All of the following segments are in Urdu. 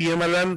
PMLN।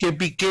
KPK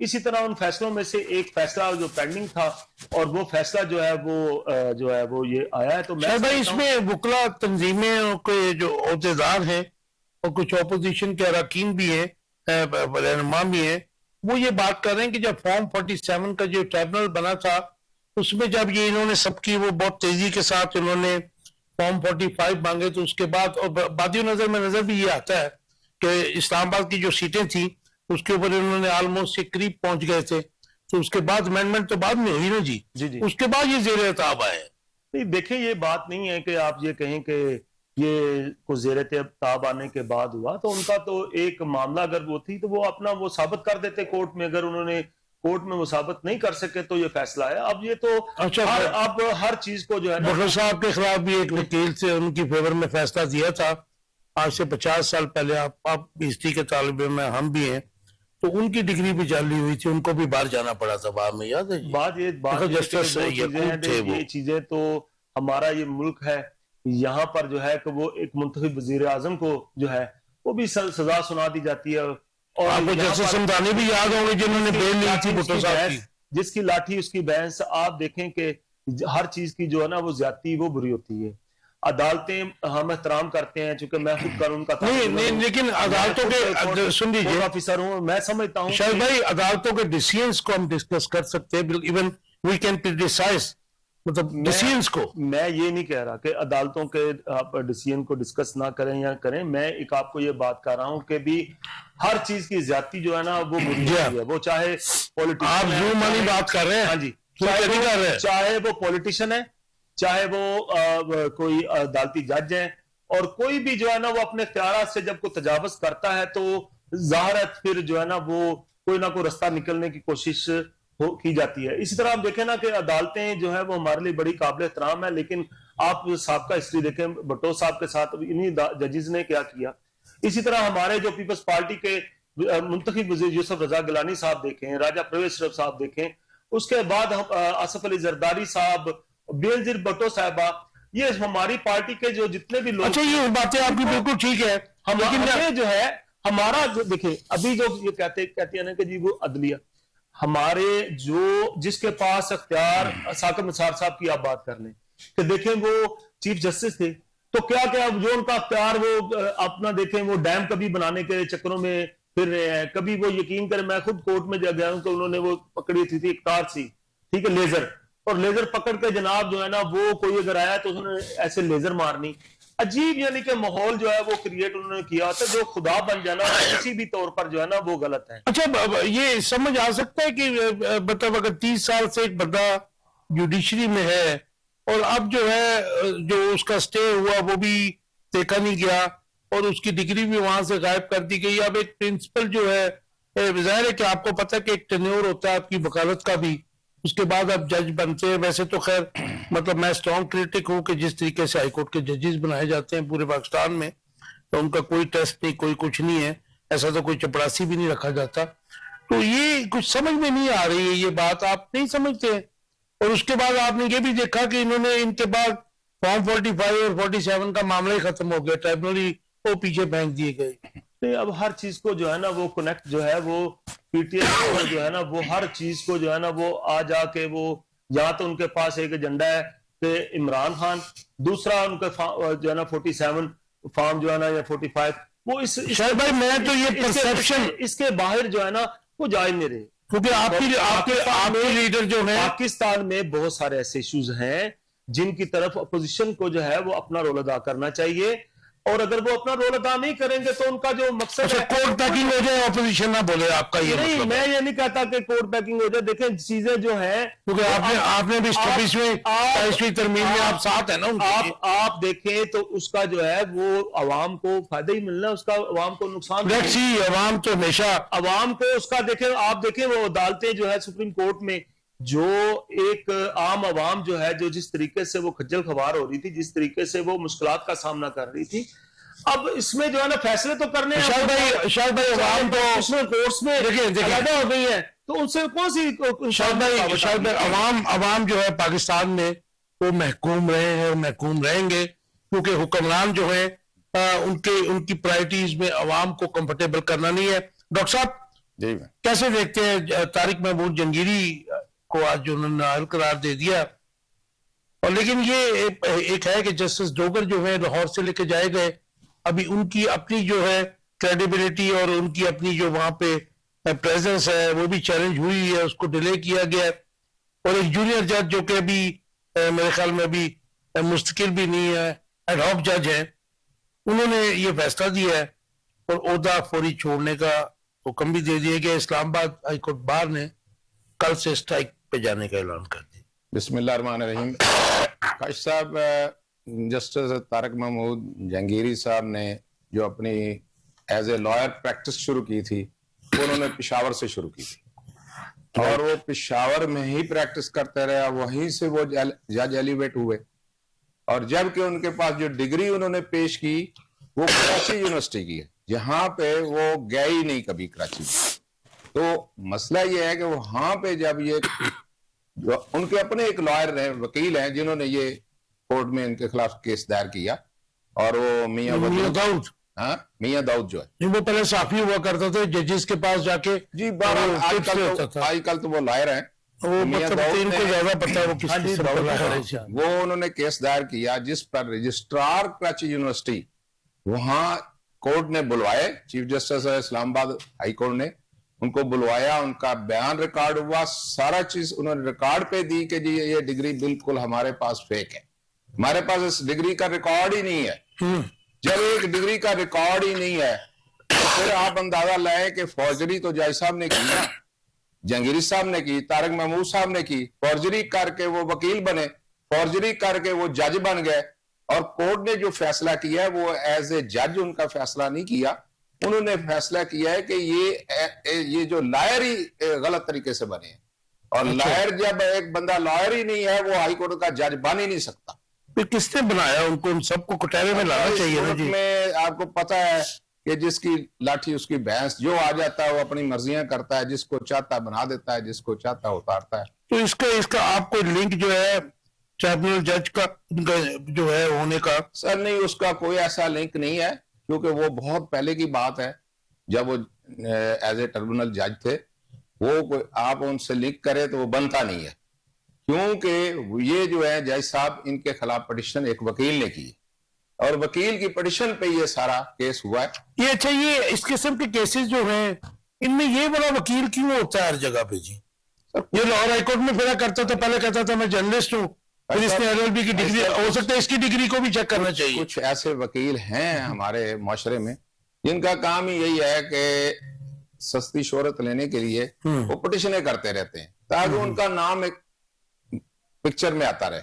اسی طرح ان فیصلوں میں سے ایک فیصلہ جو پینڈنگ تھا اور وہ فیصلہ جو ہے وہ یہ آیا ہے. تو میں بھائی اس میں وکلا تنظیمیں کے جو عہدیدار ہیں اور کچھ اپوزیشن کے اراکین بھی ہیں, رہنما بھی ہیں, وہ یہ بات کر رہے ہیں کہ جب فارم 47 کا جو ٹریبونل بنا تھا اس میں جب یہ انہوں نے سب کی وہ بہت تیزی کے ساتھ انہوں نے فارم 45 مانگے, تو اس کے بعد اور بادی نظر میں نظر بھی یہ آتا ہے کہ اسلام آباد کی جو سیٹیں تھیں اس کے اوپر انہوں نے آلموسٹ سے قریب پہنچ گئے تھے, تو اس کے بعد امینڈمنٹ تو بعد میں ہوئی نا جی, اس کے بعد یہ زیر اتاب آئے. نہیں دیکھیں یہ بات نہیں ہے کہ آپ یہ کہیں کہ یہ کو زیر تاب آنے کے بعد ہوا, تو ان کا تو ایک معاملہ اگر وہ تھی تو وہ اپنا وہ ثابت کر دیتے کورٹ میں, اگر انہوں نے کورٹ میں وہ ثابت نہیں کر سکے تو یہ فیصلہ ہے. اب یہ تو اب ہر چیز کو جو ہے بٹر صاحب کے خلاف بھی ایک وکیل سے ان کی فیور میں فیصلہ دیا تھا آج سے 50 سال پہلے, آپ ہسٹری کے طالب علم ہیں, ہم بھی ہیں, تو ان کی ڈگری بھی جعلی ہوئی تھی, ان کو بھی باہر جانا پڑا تھا بعد میں, یاد ہے جی؟ یہ چیزیں تو ہمارا یہ ملک ہے, یہاں پر جو ہے کہ وہ ایک منتخب وزیر اعظم کو جو ہے وہ بھی سزا سنا دی جاتی ہے, اور آپ کو جسٹس سمدانی بھی یاد ہوں گے جنہوں نے بیل لی تھی بھٹو صاحب کی, جس کی لاٹھی اس کی بحث. آپ دیکھیں کہ ہر چیز کی جو ہے نا وہ زیادتی وہ بری ہوتی ہے. عدالتیں ہم احترام کرتے ہیں چونکہ میں خود قانون کا نہیں, لیکن عدالتوں کے سن لیجیے آفیسر ہوں, میں سمجھتا ہوں شاید بھائی عدالتوں کے ڈیسیژنز کو ہم ڈسکس کر سکتے ہیں, ایون وی کین کرٹیسائز مطلب ڈیسیژنز کو. میں یہ نہیں کہہ رہا کہ عدالتوں کے آپ ڈیسیژن کو ڈسکس نہ کریں یا کریں, میں ایک آپ کو یہ بات کر رہا ہوں کہ بھی ہر چیز کی زیادتی جو ہے نا وہ بری ہوتی ہے, وہ چاہے آپ زوم والی بات کر رہے ہیں, ہاں جی, چاہے وہ پولیٹیشین ہے, چاہے وہ کوئی عدالتی جج ہے, اور کوئی بھی جو ہے نا وہ اپنے اختیارات سے جب کوئی تجاوز کرتا ہے تو ظاہر ہے پھر جو ہے نا وہ کوئی نہ کوئی رستہ نکلنے کی کوشش کی جاتی ہے. اسی طرح آپ دیکھیں نا کہ عدالتیں جو ہے وہ ہمارے لیے بڑی قابل احترام ہے, لیکن آپ سابقہ ہسٹری دیکھیں بھٹو صاحب کے ساتھ انہی ججز نے کیا کیا. اسی طرح ہمارے جو پیپلز پارٹی کے منتخب وزیر یوسف رضا گیلانی صاحب دیکھیں, راجہ پرویز شرف صاحب دیکھیں, اس کے بعد آصف علی زرداری صاحب, بینظیر بھٹو صاحبہ, یہ ہماری پارٹی کے جو جتنے بھی لوگ. اچھا یہ باتیں آپ کی بالکل ٹھیک ہے, لیکن جو ہے ہمارا دیکھیں ابھی جو یہ کہتے ہیں نا کہ جی وہ عدلیہ, ہمارے جو جس کے پاس اختیار ثاقب نثار صاحب کی آپ بات کر لیں کہ دیکھیں وہ چیف جسٹس تھے, تو کیا جو ان کا اختیار وہ اپنا دیکھیں وہ ڈیم کبھی بنانے کے چکروں میں پھر رہے ہیں, کبھی وہ یقین کریں میں خود کورٹ میں گیا ہوں تو انہوں نے وہ پکڑی تھی ایک تار سی, ٹھیک ہے, لیزر, اور لیزر پکڑ کے جناب جو ہے نا وہ کوئی اگر آیا تو انہوں نے ایسے لیزر مارنی, عجیب یعنی کہ ماحول جو ہے وہ کریٹ انہوں نے کیا ہوتا ہے, جو خدا بن جانا کسی بھی طور پر جو ہے نا وہ غلط ہے. اچھا یہ سمجھ آ سکتا ہے کہ مطلب اگر 30 سال سے ایک بندہ جوڈیشری میں ہے اور اب جو ہے جو اس کا سٹے ہوا وہ بھی دیکھا نہیں گیا اور اس کی ڈگری بھی وہاں سے غائب کر دی گئی, اب ایک پرنسپل جو ہے ظاہر ہے کہ آپ کو پتہ ہے کہ ایک ٹینیور ہوتا ہے آپ کی وکالت کا بھی, اس کے بعد آپ جج بنتے ہیں. ویسے تو خیر مطلب میں اسٹرانگ کریٹک ہوں کہ جس طریقے سے ہائی کورٹ کے ججز بنائے جاتے ہیں پورے پاکستان میں, تو ان کا کوئی ٹیسٹ نہیں, کوئی کچھ نہیں ہے, ایسا تو کوئی چپڑاسی بھی نہیں رکھا جاتا. تو یہ کچھ سمجھ میں نہیں آ رہی ہے, یہ بات آپ نہیں سمجھتے ہیں. اور اس کے بعد آپ نے یہ بھی دیکھا کہ انہوں نے ان کے بعد فارم 45 اور 47 کا معاملہ ہی ختم ہو گیا, ٹرائبونل ہی وہ پیچھے پھینک دیے گئے. اب ہر چیز کو جو ہے نا وہ کنیکٹ جو ہے وہ پی ٹی ایس جو ہے نا وہ ہر چیز کو جو ہے نا وہ آ جا کے وہ یا تو ان کے پاس ایک ایجنڈا ہے کہ عمران خان, دوسرا ان کا جو ہے نا 47 فارم جو ہے نا یا 45, وہ شاید بھائی میں تو یہ پرسپشن اس کے باہر جو ہے نا وہ جائز نہیں رہے, کیونکہ آپ کے لیڈر جو ہیں پاکستان میں بہت سارے ایسے ایشوز ہیں جن کی طرف اپوزیشن کو جو ہے وہ اپنا رول ادا کرنا چاہیے, اور اگر وہ اپنا رول ادا نہیں کریں گے تو ان کا جو مقصد ہے کورٹ پیکنگ ہو جائے, اپوزیشن نہ بولے, آپ کا یہ نہیں, میں یہ نہیں کہتا کہ کورٹ پیکنگ ہو جائے. دیکھیں چیزیں جو ہیں کیونکہ آپ نے بھی 27ویں ترمیم میں آپ ساتھ ہیں نا, آپ دیکھیں تو اس کا جو ہے وہ عوام کو فائدہ ہی ملنا ہے, اس کا عوام کو نقصان. عوام تو ہمیشہ عوام کو اس کا دیکھیں, آپ دیکھیں وہ عدالتیں جو ہے سپریم کورٹ میں جو ایک عام عوام جو ہے جو جس طریقے سے وہ خجل خوار ہو رہی تھی, جس طریقے سے وہ مشکلات کا سامنا کر رہی تھی, اب اس میں جو ہے نا فیصلے تو کرنے ہیں. شاید بھائی عوام تو کورٹس میں علیحدہ ہو گئی ہے, تو ان سے کون سی شاید بھائی عوام جو ہے پاکستان میں وہ محکوم رہے ہیں اور محکوم رہیں گے, کیونکہ حکمران جو ہیں ان کی پرائرٹیز میں عوام کو کمفرٹیبل کرنا نہیں ہے. ڈاکٹر صاحب جی کیسے دیکھتے ہیں طارق محمود جنگیری کو آج جو انہوں نے نااہل قرار دے دیا؟ اور لیکن یہ ایک ہے کہ جسٹس ڈوگر جو ہے لاہور سے لے کے جائے گئے، ابھی ان کی اپنی جو ہے کریڈیبلٹی اور ان کی اپنی جو وہاں پہ پریزنس ہے وہ بھی چیلنج ہوئی ہے، اس کو ڈیلے کیا گیا ہے۔ اور ایک جونیئر جج جو کہ ابھی میرے خیال میں ابھی مستقل بھی نہیں ہے، ایڈ ہاک جج ہے، انہوں نے یہ فیصلہ دیا ہے اور عہدہ فوری چھوڑنے کا حکم بھی دے دیا گیا۔ اسلام آباد ہائی کورٹ بار نے کل سے اسٹرائک پہ جانے کا اعلان کر دیا۔ بسم اللہ الرحمن الرحیم۔ کاش صاحب، جسٹس طارق محمود جہانگیری صاحب نے جو اپنی ایز اے لائر پریکٹس شروع کی تھی وہ انہوں نے پشاور سے شروع کی تھی، اور وہ پشاور میں ہی پریکٹس کرتے رہے، وہیں سے وہ جج ایلیویٹ ہوئے، اور جب کہ ان کے پاس جو ڈگری انہوں نے پیش کی وہ کراچی یونیورسٹی کی ہے، جہاں پہ وہ گئے ہی نہیں کبھی کراچی میں۔ تو مسئلہ یہ ہے کہ وہاں پہ جب یہ ان کے اپنے ایک لائر ہیں، وکیل ہیں، جنہوں نے یہ کورٹ میں ان کے خلاف کیس دائر کیا، اور وہ میاں داؤد، ہاں میاں داؤد جو ہے، وہ پہلے صحافی ہوا کرتا تھا، ججز کے پاس جا کے جی آج کل تو وہ لائر ہیں، وہ میاں مطلب داؤد ان کو نے زیادہ پتا ہے وہ کس قسم کا لائر ہے۔ وہ انہوں نے کیس دائر کیا جس پر رجسٹرار کراچی یونیورسٹی وہاں کورٹ نے بلوائے، چیف جسٹس اسلام آباد ہائی کورٹ نے ان کو بلوایا، ان کا بیان ریکارڈ ہوا، سارا چیز انہوں نے ریکارڈ پہ دی کہ جی یہ ڈگری بالکل ہمارے پاس فیک ہے، ہمارے پاس اس ڈگری کا ریکارڈ ہی نہیں ہے۔ جب ایک ڈگری کا ریکارڈ ہی نہیں ہے تو پھر آپ اندازہ لائیں کہ فورجری تو جج صاحب نے کی نا، جہانگیری صاحب نے کی، طارق محمود صاحب نے کی، فورجری کر کے وہ وکیل بنے، فورجری کر کے وہ جج بن گئے، اور کورٹ نے جو فیصلہ کیا ہے وہ ایز اے جج ان کا فیصلہ نہیں کیا، انہوں نے فیصلہ کیا ہے کہ یہ جو لائر ہی غلط طریقے سے بنے ہیں، اور لائر جب ایک بندہ لائر ہی نہیں ہے وہ ہائی کورٹ کا جج بن ہی نہیں سکتا۔ پھر کس نے بنایا ان کو؟ ان سب کو کٹہرے میں لانا چاہیے نا جی۔ میں آپ کو پتا ہے کہ جس کی لاٹھی اس کی بھینس، جو آ جاتا ہے وہ اپنی مرضیاں کرتا ہے، جس کو چاہتا بنا دیتا ہے، جس کو چاہتا اتارتا ہے۔ تو اس کا آپ کو لنک جو ہے ٹریبونل جج کا جو ہے ہونے کا؟ سر نہیں، اس کا کوئی ایسا لنک نہیں ہے، کیونکہ وہ بہت پہلے کی بات ہے جب وہ ایز اے ٹربونل جج تھے، وہ آپ ان سے لنک کرے تو وہ بنتا نہیں ہے، کیونکہ یہ جو ہے جج صاحب ان کے خلاف پٹیشن ایک وکیل نے کی، اور وکیل کی پٹیشن پہ یہ سارا کیس ہوا ہے۔ یہ اچھا، یہ اس قسم کے کیسز جو ہیں ان میں یہ بڑا وکیل کیوں ہوتا ہے ہر جگہ پہ جی؟ یہ لاہور ہائی کورٹ میں پھرا کرتا تھا، پہلے کہتا تھا میں جرنلسٹ ہوں، پھر اس نے LLB کی ڈگری، ہو سکتا ہے اس کی ڈگری کو بھی چیک کرنا چاہیے۔ کچھ ایسے وکیل ہیں ہمارے معاشرے میں جن کا کام ہی یہی ہے کہ سستی شہرت لینے کے لیے وہ پٹیشنیں کرتے رہتے ہیں تاکہ ان کا نام ایک پکچر میں آتا رہے۔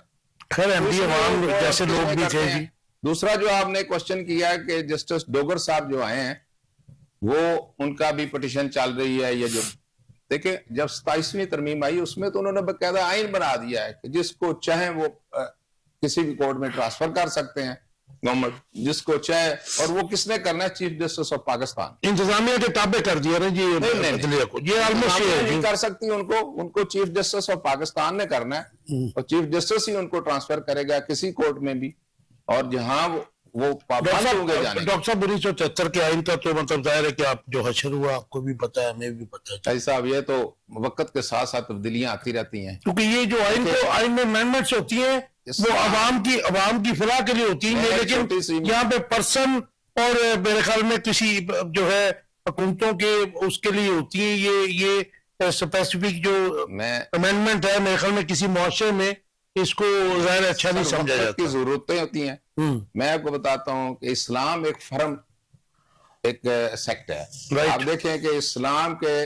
خیر MD عوام جیسے لوگ بھی تھے جی۔ دوسرا جو آپ نے کوشچن کیا ہے کہ جسٹس ڈوگر صاحب جو آئے ہیں وہ ان کا بھی پٹیشن چل رہی ہے، یہ جو دیکھیں جب 27ویں ترمیم آئی اس میں تو انہوں نے باقاعدہ آئین بنا دیا ہے کہ جس کو چاہیں وہ کسی بھی کورٹ میں ٹرانسفر کر سکتے ہیں گورنمنٹ، جس کو چاہے، اور وہ کس نے کرنا ہے؟ چیف جسٹس آف پاکستان، انتظامیہ کے تابع کر دیا نا جی عدلیہ کو، یہ آلموسٹ یہ نہیں کر سکتی ان کو چیف جسٹس آف پاکستان نے کرنا ہے، اور چیف جسٹس ہی ان کو ٹرانسفر کرے گا کسی کورٹ میں بھی، اور جہاں وہ پابند ہوں گے جانے۔ ڈاکٹر صاحب 1973 کے آئین کا تو مطلب ظاہر ہے کہ آپ جو حشر ہوا آپ کو بھی پتا ہے، ہمیں بھی پتا ہے جی صاحب، یہ تو وقت کے ساتھ ساتھ تبدیلیاں آتی رہتی ہیں، کیونکہ یہ جو آئین میں امینڈمنٹس ہوتی ہیں وہ عوام کی فلاح کے لیے ہوتی ہیں، لیکن یہاں پہ پرسن اور میرے خیال میں کسی جو ہے حکومتوں کے اس کے لیے ہوتی ہیں، یہ اسپیسیفک جو امینڈمنٹ ہے میرے خیال میں کسی معاشرے میں اس کو ظاہر اچھا نہیں سمجھا جاتا، کی ضرورتیں ہوتی ہیں۔ میں آپ کو بتاتا ہوں کہ اسلام ایک فرم ایک سیکٹ ہے، آپ دیکھیں کہ اسلام کے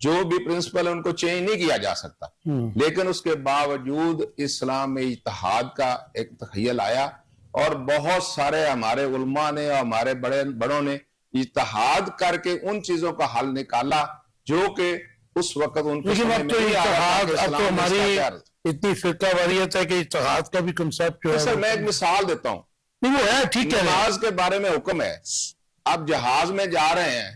جو بھی پرنسپل ان کو چینج نہیں کیا جا سکتا، لیکن اس کے باوجود اسلام میں اتحاد کا ایک تخیل آیا، اور بہت سارے ہمارے علماء نے اور ہمارے بڑوں نے اتحاد کر کے ان چیزوں کا حل نکالا جو کہ اس وقت ان کو لیکن اب تو ہماری اتنی فرقہ واریت ہے کہ اتحاد کا بھی کنسپٹ جو ہے۔ سر میں ایک مثال دیتا ہوں، نہیں وہ ہے ٹھیک ہے، نماز کے بارے میں حکم ہے، اب جہاز میں جا رہے ہیں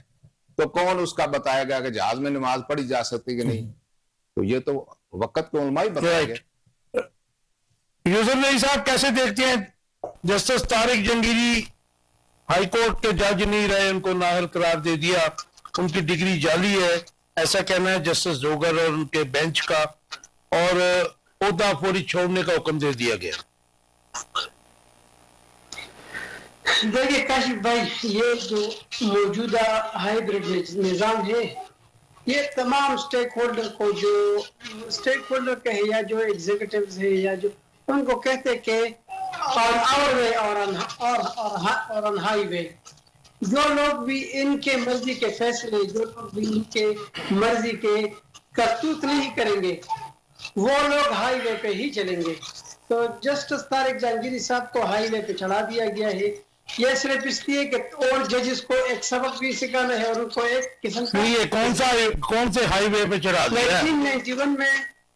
تو کون اس کا بتائے گا کہ جہاز میں نماز پڑھی جا سکتی کہ نہیں؟ تو یہ تو وقت کے علماء ہی بتائیں گے۔ یوسف علی صاحب کیسے دیکھتے ہیں justice Tariq Jahangiri high court کے جج نہیں رہے، ان کو نااہل قرار دے دیا، ان کی ڈگری جعلی ہے، ایسا کہنا ہے جسٹس زوگر اور ان کے بینچ کا، اور عہدہ فوری چھوڑنے کا حکم دے دیا گیا۔ دیکھیے کاشف بھائی، یہ جو موجودہ ہائیبریڈ نظام ہے، یہ تمام سٹیک ہولڈر کو، جو سٹیک ہولڈر کہے یا جو ایگزیکٹوز ہے یا جو، ان کو کہتے ہیں کہ آن آور وے اور آن ہائی وے، جو لوگ بھی ان کے مرضی کے فیصلے، جو لوگ بھی ان کے مرضی کے کرتوت نہیں کریں گے، وہ لوگ ہائی وے پہ ہی چلیں گے۔ تو جسٹس طارق جہانگیری صاحب کو ہائی وے پہ چڑھا دیا گیا ہے۔ یہ صرف اس لیے کہ اور ججز کو ایک سبق بھی سکھانا ہے اور ان کو ایک قسم کا، یہ کون سے ہائی وے پہ چڑھا دیا ہے؟ 1991 میں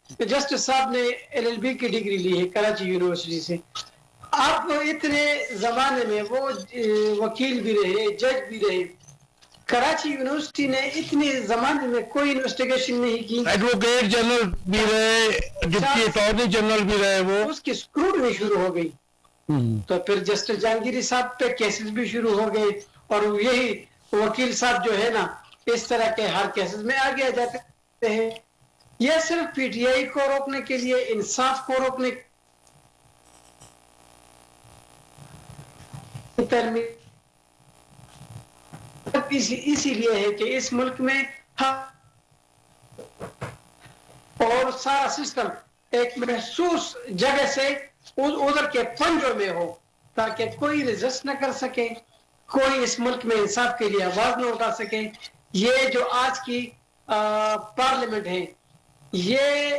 جسٹس صاحب نے LLB کی ڈگری لی ہے کراچی یونیورسٹی سے۔ اب اتنے زمانے میں وہ وکیل بھی رہے، جج بھی رہے، کراچی یونیورسٹی نے اتنے زمانے میں کوئی انویسٹیگیشن نہیں کی، ایڈوکیٹ جنرل بھی رہے، ڈپٹی اٹارنی جنرل بھی رہے، وہ اس کی اسکروٹنی شروع ہو گئی۔ تو پھر جسٹس جہانگیری صاحب پہ کیسز بھی شروع ہو گئے، اور یہی وکیل صاحب جو ہے نا، اس طرح کے ہر کیسز میں آگے آ جاتے ہیں۔ یہ صرف PTI کو روکنے کے لیے، انصاف کو روکنے اسی لیے ہے کہ اس ملک میں اور سارا سسٹم ایک محسوس جگہ سے ادھر کے پنجوں میں ہو، تاکہ کوئی ریزسٹ نہ کر سکے، کوئی اس ملک میں انصاف کے لیے آواز نہ اٹھا سکے۔ یہ جو آج کی پارلیمنٹ ہے، یہ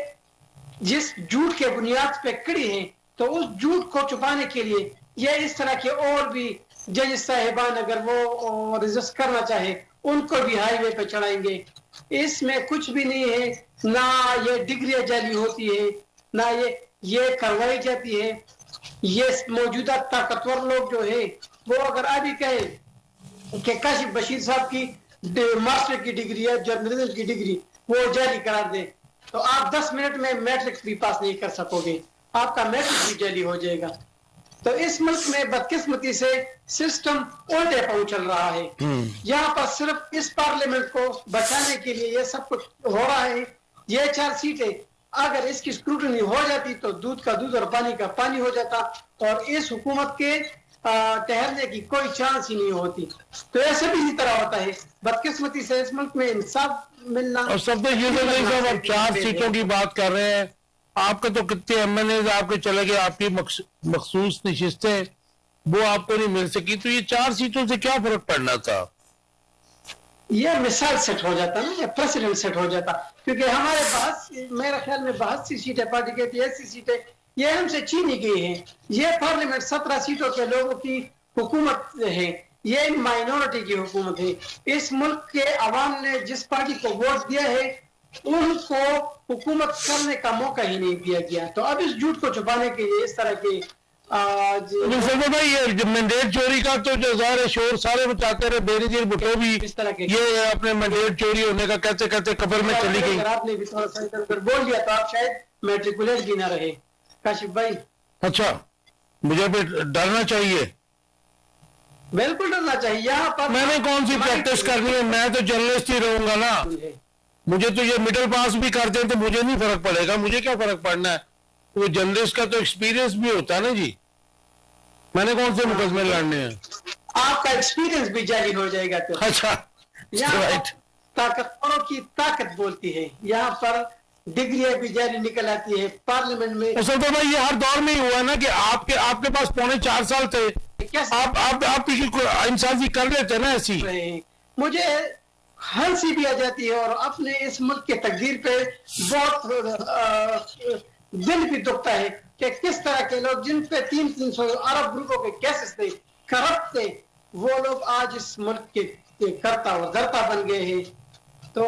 جس جھوٹ کے بنیاد پہ کڑی ہے، تو اس جھوٹ کو چھپانے کے لیے یہ اس طرح کے اور بھی جج صاحبان اگر وہ ریزسٹ کرنا چاہے، ان کو بھی ہائی وے پہ چڑھائیں گے۔ اس میں کچھ بھی نہیں ہے، نہ یہ ڈگریاں جعلی ہوتی ہے، نہ یہ کروائی جاتی ہے۔ یہ موجودہ طاقتور لوگ جو ہے، وہ اگر ابھی کہیں کہ کاشف بشیر صاحب کی ماسٹر کی ڈگری ہے، جرنلزم کی ڈگری، وہ جعلی قرار دیں، تو آپ 10 منٹ میں میٹرک بھی پاس نہیں کر سکو گے، آپ کا میٹرک بھی جعلی ہو جائے گا۔ تو اس ملک میں بدقسمتی سے سسٹم الٹے پاؤں چل رہا ہے۔ یہاں پر صرف اس پارلیمنٹ کو بچانے کے لیے یہ سب کچھ ہو رہا ہے۔ یہ 4 سیٹیں اگر اس کی اسکروٹنی ہو جاتی تو دودھ کا دودھ اور پانی کا پانی ہو جاتا، اور اس حکومت کے ٹہرنے کی کوئی چانس ہی نہیں ہوتی۔ تو ایسے بھی اسی طرح ہوتا ہے، بدقسمتی سے اس ملک میں انصاف ملنا۔ اور سب تو یہ صاحب آپ 4 سیٹوں کی بات کر رہے ہیں، آپ کا تو کتنے MNAs آپ کے چلے گئے، آپ کی مخصوص نشستیں وہ آپ کو نہیں مل سکی، تو یہ 4 سیٹوں سے کیا فرق پڑنا تھا؟ یہ مثال سیٹ ہو جاتا نا، یہ پریسیڈنٹ سیٹ ہو جاتا، کیونکہ ہمارے بہت، میرے خیال میں 82 سیٹیں پارٹی کے تھی، 80 سیٹیں یہ ہم سے چھینی گئی ہیں۔ یہ پارلیمنٹ 17 سیٹوں کے لوگوں کی حکومت ہے، یہ مائنورٹی کی حکومت ہے۔ اس ملک کے عوام نے جس پارٹی کو ووٹ دیا ہے، ان کو حکومت کرنے کا موقع ہی نہیں دیا گیا۔ تو اب اس جھوٹ کو چھپانے کے لیے اس طرح کے بھائی یہ مینڈیٹ چوری کا تو جو ظاہر شور سارے مچاتے رہے، بے نظیر بھٹو بھی یہ اپنے مینڈیٹ چوری ہونے کا کہتے کہتے قبر میں چلی گئی۔ آپ نے بھی تھوڑا سا ادھر ادھر بول دیا تو آپ شاید میٹریکولیٹ بھی نہ رہے کاشف بھائی۔ اچھا، مجھے بھی ڈرنا چاہیے؟ بالکل ڈرنا چاہیے۔ یہاں پر میں نے کون سی پریکٹس کرنی ہے، میں تو جرنلسٹ ہی رہوں گا نا۔ مجھے تو یہ مڈل پاس بھی کر دیں تو مجھے نہیں فرق پڑے گا، مجھے کیا فرق پڑنا ہے؟ وہ جرنلسٹ کا تو ایکسپیرینس بھی ہوتا ہے نا جی، میں نے کون سے مقدمے لڑنے ہیں؟ آپ کا ایکسپیرینس بھی جاری ہو جائے گا۔ تو اچھا، یہاں طاقتوروں کی طاقت بولتی ہے، یہاں پر ڈگریاں بھی جاری نکل آتی ہے پارلیمنٹ میں۔ اصل تو بھائی یہ ہر دور میں ہی ہوا نا کہ آپ کے پاس 4.25 سال تھے، آپ کسی کو انصافی کر لیتے نا ایسی۔ مجھے ہنسی بھی آ جاتی ہے اور اپنے اس ملک کے تقدیر پہ بہت دل بھی دکھتا ہے کہ کس طرح کے لوگ جن پہ 300 ارب روپوں کے کیسز تھے، کرپٹ تھے، وہ لوگ آج اس ملک کے کرتا اور دھرتا بن گئے ہیں۔ تو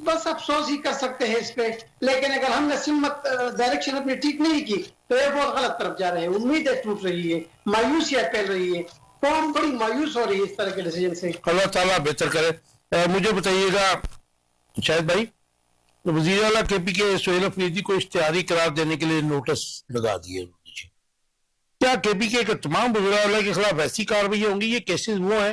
بس افسوس ہی کر سکتے ہیں اس پہ، لیکن اگر ہم نے سمت ڈائریکشن اپنی ٹھیک نہیں کی تو یہ بہت غلط طرف جا رہے ہیں، امیدیں ٹوٹ رہی ہے، مایوسیاں پھیل رہی ہے، قوم بڑی مایوس ہو رہی ہے اس طرح کے ڈیسیجن سے۔ اللہ تعالیٰ بہتر کرے۔ مجھے بتائیے گا شاہد بھائی، وزیر اعلیٰ KP کے سہیل افریدی کو اشتہاری قرار دینے کے لیے نوٹس لگا دیے، کیا KP کے تمام وزراء اعلیٰ کے خلاف ایسی کارروائی ہوں گی؟ یہ کیسز وہ ہیں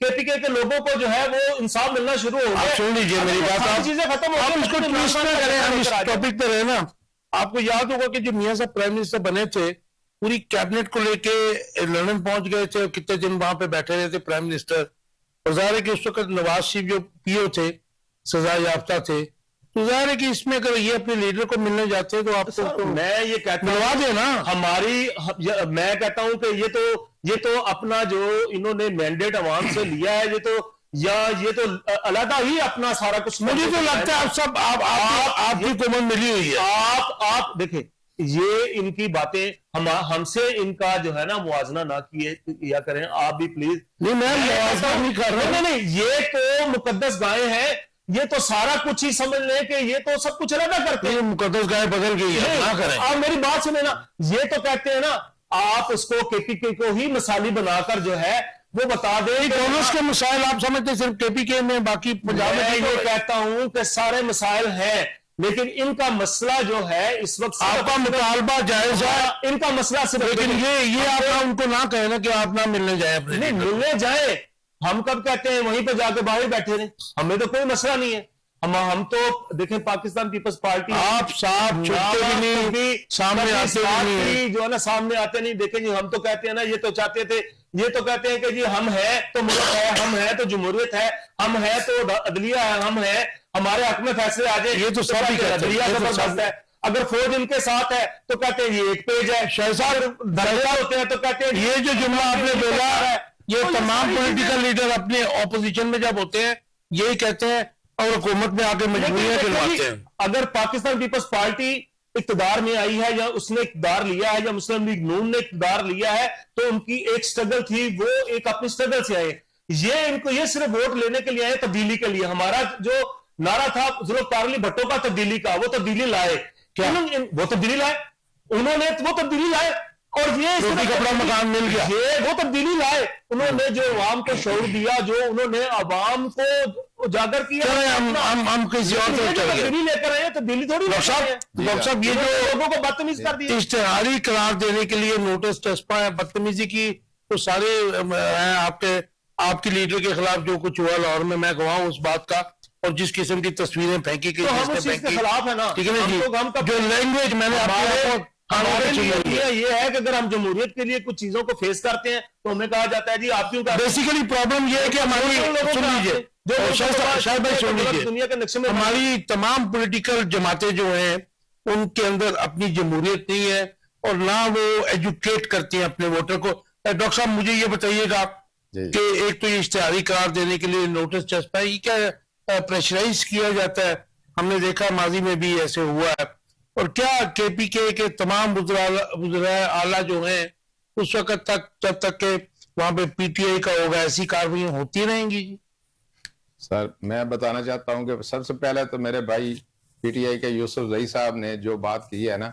KPK کے لوگوں کو جو ہے وہ انصاف ملنا شروع ہو آپ گیا. سن لیجیے میری بات, ساری چیزیں ختم ہو آپ گئی, اس کو عمران ٹویسٹ خان نہ کا کریں, ہم اس آ جائے. ٹاپک پہ رہے نا. آپ کو یاد ہوگا کہ جب میاں صاحب پرائم منسٹر بنے تھے, پوری کیبنٹ کو لے کے لندن پہنچ گئے تھے, اور کتنے دن وہاں پہ بیٹھے رہے تھے پرائم منسٹر. اور ظاہر ہے کہ اس وقت نواز شریف جو PO تھے, سزا یافتہ تھے, تو ظاہر ہے کہ اس میں اگر یہ اپنے لیڈر کو ملنے جاتے ہیں تو آپ کو میں یہ کہتا ملوا دیں نا. میں کہتا ہوں کہ یہ تو اپنا جو انہوں نے مینڈیٹ عوام سے لیا ہے, یہ تو علیحدہ ہی اپنا سارا کچھ. مجھے تو لگتا ہے آپ سب آپ کی قومت ملی ہوئی ہے. آپ دیکھیں, یہ ان کی باتیں ہم سے ان کا جو ہے نا موازنہ نہ کیا کریں آپ بھی پلیز. نہیں, میں موازنہ نہیں کر رہا ہوں. نہیں, یہ تو مقدس گائے ہیں, یہ تو سارا کچھ ہی سمجھ لیں کہ یہ تو سب کچھ علیحدہ کرتے ہیں. مقدس گائے بدل گئی ہے, نہ کریں. آپ میری بات سنیں نا, یہ تو کہتے ہیں نا آپ اس کو KPK کو ہی مثالی بنا کر جو ہے وہ بتا دیں. کانگریس کے مسائل آپ سمجھتے صرف KPK میں, باقی پنجاب میں یہ کہتا ہوں کہ سارے مسائل ہیں, لیکن ان کا مسئلہ جو ہے اس وقت آپ کا مطالبہ جائز ہے, ان کا مسئلہ صرف, لیکن یہ آپ ان کو نہ کہیں نا کہ آپ نہ ملنے جائیں اپنے. نہیں ملنے جائیں, ہم کب کہتے ہیں وہیں پہ جا کے باہر بیٹھے رہیں, ہمیں تو کوئی مسئلہ نہیں ہے. ہم تو دیکھیں پاکستان پیپلز پارٹی آپ صاحب چھوٹے بھی نہیں, سامنے آتے بھی نہیں, جو ہے نا سامنے آتے نہیں. دیکھیں جی, ہم تو کہتے ہیں نا, یہ تو چاہتے تھے, یہ تو کہتے ہیں کہ جی ہم ہیں تو ملک ہے, ہم ہیں تو جمہوریت ہے, ہم ہیں تو عدلیہ ہے, ہم ہیں ہمارے حق میں فیصلے آ جائیں. یہ تو سب ہی کہتے ہیں, عدلیہ زبردست ہے. اگر فوج ان کے ساتھ ہے تو کہتے ہیں یہ ایک پیج ہے. شہزاد درجہ ہوتے ہیں تو کہتے ہیں یہ جو جملہ آپ نے بولا ہے, یہ تمام پولیٹیکل لیڈر اپنے اپوزیشن میں جب ہوتے ہیں یہی کہتے ہیں, اور حکومت میں آ کے مجبوریاں دلواتے ہیں. اگر پاکستان پیپلز پارٹی اقتدار میں آئی ہے, یا اس نے اقتدار لیا ہے, یا مسلم لیگ نون نے اقتدار لیا ہے, تو ان کی ایک سٹرگل تھی, وہ ایک اپنی سٹرگل سے آئے. یہ صرف ووٹ لینے کے لیے آئے, تبدیلی کے لیے. ہمارا جو نعرہ تھا ذوالفقار علی بھٹو کا تبدیلی کا, وہ تبدیلی لائے. وہ تبدیلی لائے, انہوں نے وہ تبدیلی لائے, اور یہ روٹی کپڑا مکان مل گیا, یہ وہ تبدیلی لائے. انہوں نے جو عوام کو شعور دیا, جو انہوں نے عوام کو اجاگر کیا, ہم کسی اور طرف چل گئے. تبدیلی لے کر آئے, تبدیلی تھوڑی. ڈاکٹر صاحب یہ جو لوگوں کو بدتمیز کر دیا, اشتہاری قرار دینے کے لیے نوٹس چسپا ہے, بدتمیزی کی تو سارے ہیں آپ کے لیڈر کے خلاف جو کچھ ہوا لاہور میں گواہ ہوں اس بات کا, اور جس قسم کی تصویریں پھینکی گئی, ہم اس چیز کے خلاف ہے نا. ٹھیک ہے نا جی, جو لینگویج میں نے یہ ہے کہ اگر ہم جمہوریت کے لیے کچھ چیزوں کو فیس کرتے ہیں تو ہمیں کہا جاتا ہے جی آپ کیوں کرتے ہیں. بیسیکلی پرابلم یہ ہے کہ ہماری, سن لیجیے شاہد بھائی, سن لیجیے, دنیا کے نقشے میں ہماری تمام پولیٹیکل جماعتیں جو ہیں ان کے اندر اپنی جمہوریت نہیں ہے, اور نہ وہ ایجوکیٹ کرتی ہیں اپنے ووٹر کو. ڈاکٹر صاحب مجھے یہ بتائیے گا کہ ایک تو یہ اشتہاری قرار دینے کے لیے نوٹس چسپا ہے, یہ کیا پریشرائز کیا جاتا ہے؟ ہم نے دیکھا ماضی میں بھی ایسے ہوا ہے. اور کیا KPK کے تمام وزراء اعلیٰ جو ہیں اس وقت تک, جب تک کہ وہاں پہ PTI کا ہوگا, ایسی کاروائیاں ہوتی رہیں گی؟ سر میں بتانا چاہتا ہوں کہ سب سے پہلے تو میرے بھائی PTI کے یوسف زئی صاحب نے جو بات کی ہے نا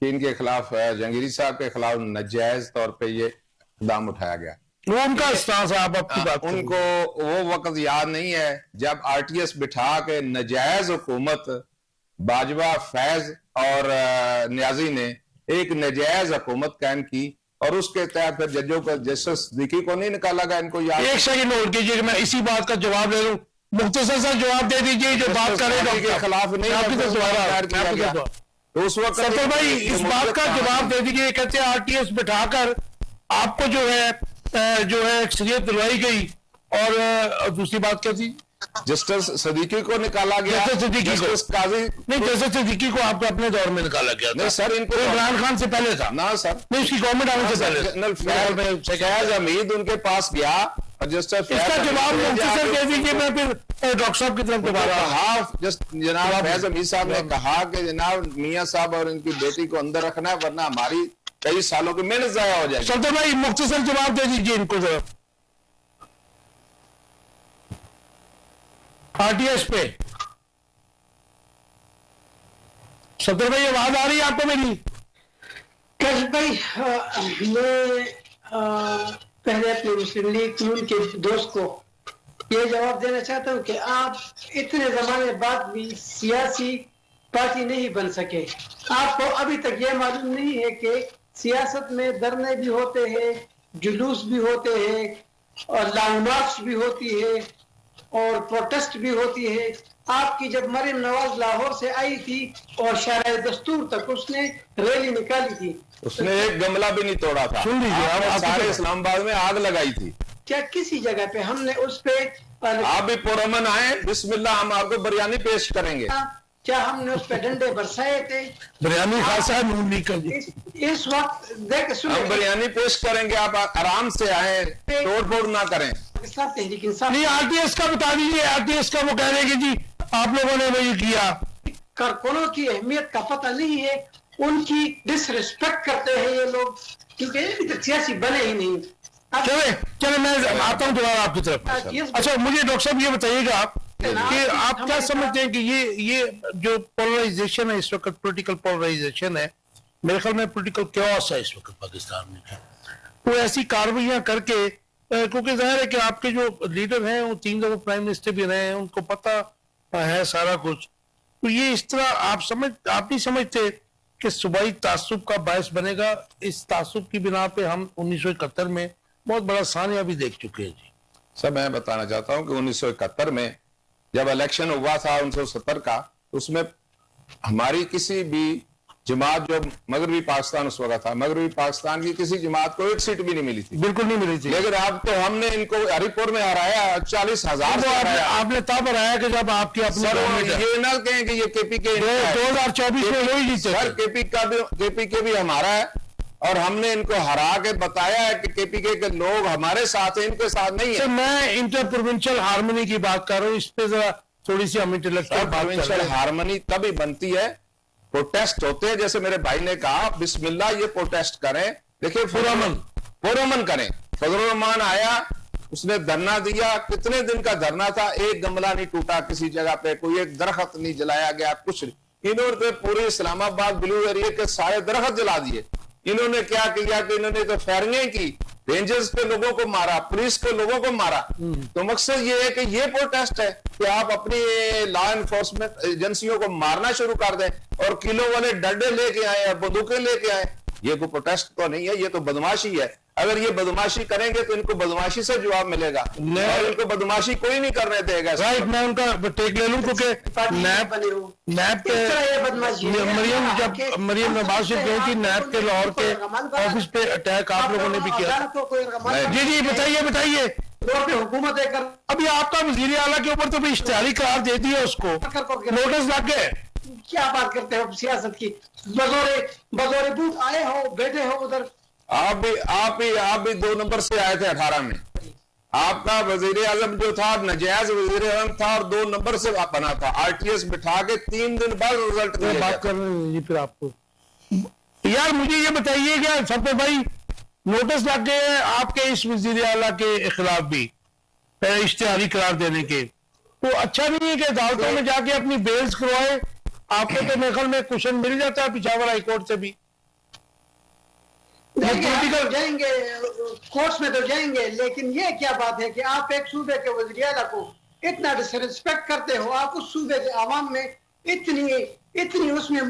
کہ ان کے خلاف, جہانگیری صاحب کے خلاف ناجائز طور پہ یہ اقدام اٹھایا گیا, وہ ان کا استاذ ہے. آپ اپنی بات ان کو وہ وقت یاد نہیں ہے جب RTS بٹھا کے ناجائز حکومت باجوہ, فیض اور نیازی نے ایک ناجائز حکومت قائم کی, اور اس کے تحت پھر ججوں کو, جسٹس صدیقی کو نہیں نکالا گیا. ان کو یاد, ایک سیکنڈ نوٹ کیجیے, میں اسی بات کا جواب لے لوں, مختصر سا جواب دے دیجیے. جو بات کرے ڈاکٹر کے خلاف نہیں, تو اس وقت ستر بھائی اس بات کا جواب دے دیجیے. کہتے ہیں RTS بٹھا کر آپ کو جو ہے اکثریت دلوائی گئی, اور دوسری بات کیا تھی؟ جسٹس صدیقی کو نکالا گیا. جسٹس صدیقی کو نہیں, جسٹس صدیقی کو آپ کو اپنے دور میں نکالا گیا نہیں سر, ان کو عمران خان سے پہلے تھا نا سر, نہیں, اس کی گورنمنٹ آنے سے پہلے. فیض حمید ان کے پاس گیا, اور جسٹس اس کا جواب مختصر کہہ دیجیے, میں پھر ڈاکٹر صاحب کی طرف دوبارہ. جناب فیض حمید صاحب نے کہا کہ جناب میاں صاحب اور ان کی بیٹی کو اندر رکھنا ہے, ورنہ ہماری کئی سالوں کی محنت ضائع ہو جائے گی. سلطان بھائی مختصر جواب دے دیجیے ان کو ذرا RTS پہ. سلطان بھائی آواز آ رہی ہے آپ کو میری؟ کیش بھائی, میں پہلے اپنے مسلم لیگ نون کے دوست کو یہ جواب دینا چاہتا ہوں کہ آپ اتنے زمانے بعد بھی سیاسی پارٹی نہیں بن سکے. آپ کو ابھی تک یہ معلوم نہیں ہے کہ سیاست میں دھرنے بھی ہوتے ہیں, جلوس بھی ہوتے ہیں, اور لانگ مارچ بھی ہوتی ہے اور پروٹیسٹ بھی ہوتی ہے. آپ کی جب مریم نواز لاہور سے آئی تھی اور شارع دستور تک اس نے ریلی نکالی تھی, اس نے ایک گملہ بھی نہیں توڑا تھا. سن لیجیے, آپ نے آپ سارے اسلام آباد میں آگ لگائی تھی. کیا کسی جگہ پہ ہم نے اس پہ آپ بھی پرامن آئے, بسم اللہ ہم آپ کو بریانی پیش کریں گے. کیا ہم نے اس پہ ڈنڈے برسائے تھے؟ بریانی خاصا نون لیگ کا جی. اس وقت دیکھ ہم سنیں, بریانی پیش کریں گے, آپ آرام سے آئیں, توڑ پھوڑ نہ کریں. پاکستان تحریک انصاف نہیں, آر ٹی ایس کا بتا دیجیے. آر ٹی ایس کا وہ کہہ رہے کہ جی آپ لوگوں نے وہی کیا. کارکنوں کی اہمیت کا پتہ نہیں ہے, ان کی ڈس ریسپیکٹ کرتے ہیں یہ لوگ, کیونکہ یہ بھی تو سیاسی بنے ہی نہیں. چلے میں آتا ہوں دوبارہ آپ کی طرف. اچھا مجھے ڈاکٹر صاحب یہ بتائیے گا کہ آپ کیا سمجھتے ہیں کہ یہ جو پولرائزیشن ہے اس وقت, پولیٹیکل پولرائزیشن ہے, میرے خیال میں پولیٹیکل کیوس ہے اس وقت پاکستان میں, وہ ایسی کاروائیاں کر کے, کیونکہ ظاہر ہے کہ آپ کے جو لیڈر ہیں وہ 3 دفعہ پرائم منسٹر بھی رہے ہیں, ان کو پتہ ہے سارا کچھ, تو یہ اس طرح آپ نہیں سمجھتے کہ صوبائی تعصب کا باعث بنے گا؟ اس تعصب کی بنا پہ ہم 1971 میں بہت بڑا سانحہ بھی دیکھ چکے ہیں جی. سب میں بتانا چاہتا ہوں کہ 1971 میں جب الیکشن ہوا تھا 1970 کا, اس میں ہماری کسی بھی جماعت, جو مغربی پاکستان اس وقت تھا, مغربی پاکستان کی کسی جماعت کو ایک سیٹ بھی نہیں ملی تھی. بالکل نہیں ملی تھی. لیکن اب تو ہم نے ان کو ہری پور میں ہرایا, 40,000 سے ہرایا. آپ نے تب ہرایا کہ جب آپ کی اپنی یہ نہ کہیں کہ یہ کے پی کے 2024 میں وہی جیتے. سر کے پی کے بھی ہمارا ہے, اور ہم نے ان کو ہرا کے بتایا ہے کہ کے پی کے لوگ ہمارے ساتھ ہیں, ان کے ساتھ نہیں ہیں. میں انٹر پروونشل ہارمونی کی بات کر رہا ہوں, اس پہ ذرا تھوڑی سی ہم انٹلیکچوئل بات کر رہے ہیں. ہارمونی تبھی بنتی ہے, پروٹیسٹ ہوتے ہیں, جیسے میرے بھائی نے کہا بسم اللہ یہ پروٹیسٹ کریں. دیکھیں پرامن کریں. فضل الرحمان آیا, اس نے دھرنا دیا, کتنے دن کا دھرنا تھا, ایک گملہ نہیں ٹوٹا کسی جگہ پہ, کوئی ایک درخت نہیں جلایا گیا, کچھ نہیں. انہوں نے پورے اسلام آباد بلو ایریے کے سارے درخت جلا دیے. انہوں نے کیا کیا کہ انہوں نے تو فائرنگیں کی, رینجرز کے لوگوں کو مارا, پولیس کے لوگوں کو مارا. تو مقصد یہ ہے کہ یہ پروٹیسٹ ہے کہ آپ اپنی لا انفورسمنٹ ایجنسیوں کو مارنا شروع کر دیں, اور کلو والے ڈنڈے لے کے آئے, بندوقیں لے کے آئے. یہ کوئی پروٹیسٹ تو نہیں ہے, یہ تو بدماشی ہے. اگر یہ بدماشی کریں گے تو ان کو بدماشی سے جواب ملے گا, اور ان کو بدماشی کوئی نہیں کرنے دے گا. میں ان کا ٹیک لے لوں, کیونکہ نیب جب مریم نواز شریف گئی تھی, نیب کے لاہور کے آفس پہ اٹیک آپ لوگوں نے بھی کیا. جی جی بتائیے. حکومت ابھی آپ کا وزیر اعلیٰ کے اوپر تو بھی اشتہاری قرار دے دی ہے, اس کو نوٹس لگ گئے. کیا بات کرتے ہو سیاست کی, بزور بوت آئے ہو, بیٹھے ہو ادھر. آپ بھی 2 نمبر سے آئے تھے 18 میں. آپ کا وزیر اعظم جو تھا ناجائز وزیر اعظم تھا, اور 2 نمبر سے بنا تھا. آر ٹی ایس بٹھا کے 3 دن بعد رزلٹ بات کر رہے ہیں جی. پھر آپ کو یار مجھے یہ بتائیے کہ سب بھائی نوٹس لگ گئے ہیں آپ کے اس وزیر اعلیٰ کے خلاف بھی اشتہاری قرار دینے کے, تو اچھا نہیں ہے کہ عدالتوں میں جا کے اپنی بیلز کروائے؟ آپ کو تو میرے خیال میں کوشن مل جاتا ہے پشاور ہائی کورٹ سے بھی. جائیں گے کورٹس میں تو جائیں گے, لیکن یہ کیا بات ہے کہ آپ ایک صوبے کے وزیر اعلیٰ کو اتنا ڈس ریسپیکٹ کرتے ہو, آپ اس صوبے کے عوام میں اتنی اس میں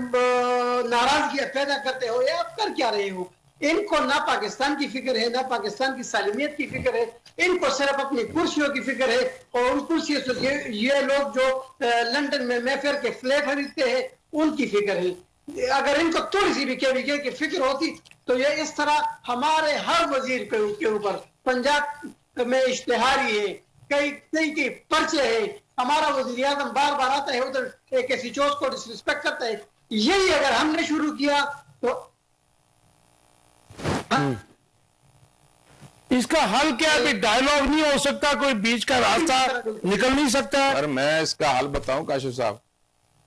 ناراضگیاں پیدا کرتے ہو, یہ آپ کر کیا رہے ہو؟ ان کو نہ پاکستان کی فکر ہے, نہ پاکستان کی سالمیت کی فکر ہے, ان کو صرف اپنی کرسیوں کی فکر ہے. اور ان کرسیوں سے یہ لوگ جو لندن میں میفیئر کے فلیٹ خریدتے ہیں ان کی فکر ہے. اگر ان کو تھوڑی سی بھی کی فکر ہوتی تو یہ اس طرح ہمارے ہر وزیر کے اوپر, پنجاب میں اشتہاری ہے, کئی پرچے ہیں, ہمارا وزیر اعظم بار بار آتا ہے ادھر ایک ایسی چوز کو ڈس ریسپیکٹ کرتا ہے. یہی اگر ہم نے شروع کیا تو اس کا حل کیا ہے؟ ڈائیلاگ نہیں ہو سکتا, کوئی بیچ کا راستہ نکل نہیں سکتا؟ اور میں اس کا حل بتاؤں کاشف صاحب,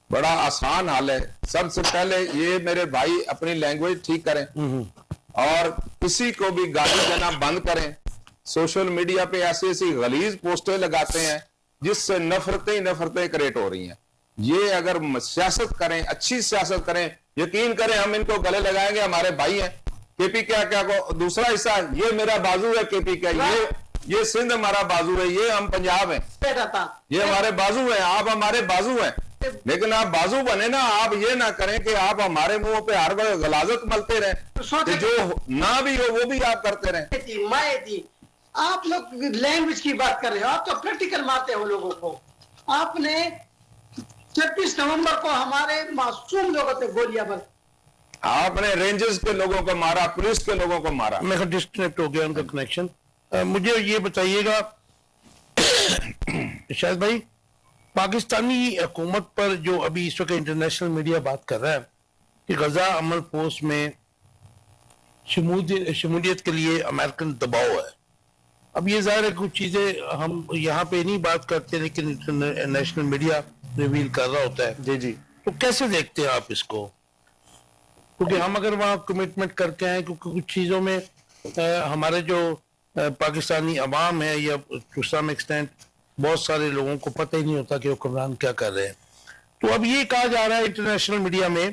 بڑا آسان حل ہے. سب سے پہلے یہ میرے بھائی اپنی لینگویج ٹھیک کریں, اور کسی کو بھی گالی دینا بند کریں. سوشل میڈیا پہ ایسی غلیظ پوسٹیں لگاتے ہیں جس سے نفرتیں کریٹ ہو رہی ہیں. یہ اگر سیاست کریں, اچھی سیاست کریں, یقین کریں ہم ان کو گلے لگائیں گے. ہمارے بھائی ہیں کے پی کیا کو دوسرا حصہ, یہ میرا بازو ہے کے پی کا, یہ سندھ ہمارا بازو ہے, یہ ہم پنجاب ہیں, یہ ہمارے بازو ہیں, آپ ہمارے بازو ہیں. لیکن آپ بازو بنے نا, آپ یہ نہ کریں کہ آپ ہمارے منہ پہ ہر وقت غلاظت ملتے رہیں, جو نہ بھی ہو وہ بھی آپ کرتے رہیں. آپ لوگ لینگویج کی بات کر رہے ہو, آپ تو پریکٹیکل مارتے ہو لوگوں کو. آپ نے 26 نومبر کو ہمارے معصوم لوگوں پہ گولیاں بر, آپ نے رینجرز کے لوگوں کو مارا, پولیس کے لوگوں کو مارا. میں ڈسکنیکٹ ہو گیا ان کا کنیکشن. مجھے یہ بتائیے گا شاہد بھائی, پاکستانی حکومت پر جو ابھی اس وقت انٹرنیشنل میڈیا بات کر رہا ہے کہ غزہ امن فورس میں شمولیت کے لیے امریکن دباؤ ہے. اب یہ ظاہر ہے کچھ چیزیں ہم یہاں پہ نہیں بات کرتے لیکن انٹرنیشنل میڈیا ریویل کر رہا ہوتا ہے. جی جی, تو کیسے دیکھتے ہیں آپ اس کو؟ کیونکہ ہم اگر وہاں کمٹمنٹ کر کے ہیں, کیونکہ کچھ چیزوں میں ہمارے جو پاکستانی عوام ہے یا ٹو سم ایکسٹینٹ بہت سارے لوگوں کو پتہ ہی نہیں ہوتا کہ حکمران کیا کر رہے ہیں. تو اب یہ کہا جا رہا ہے انٹرنیشنل میڈیا میں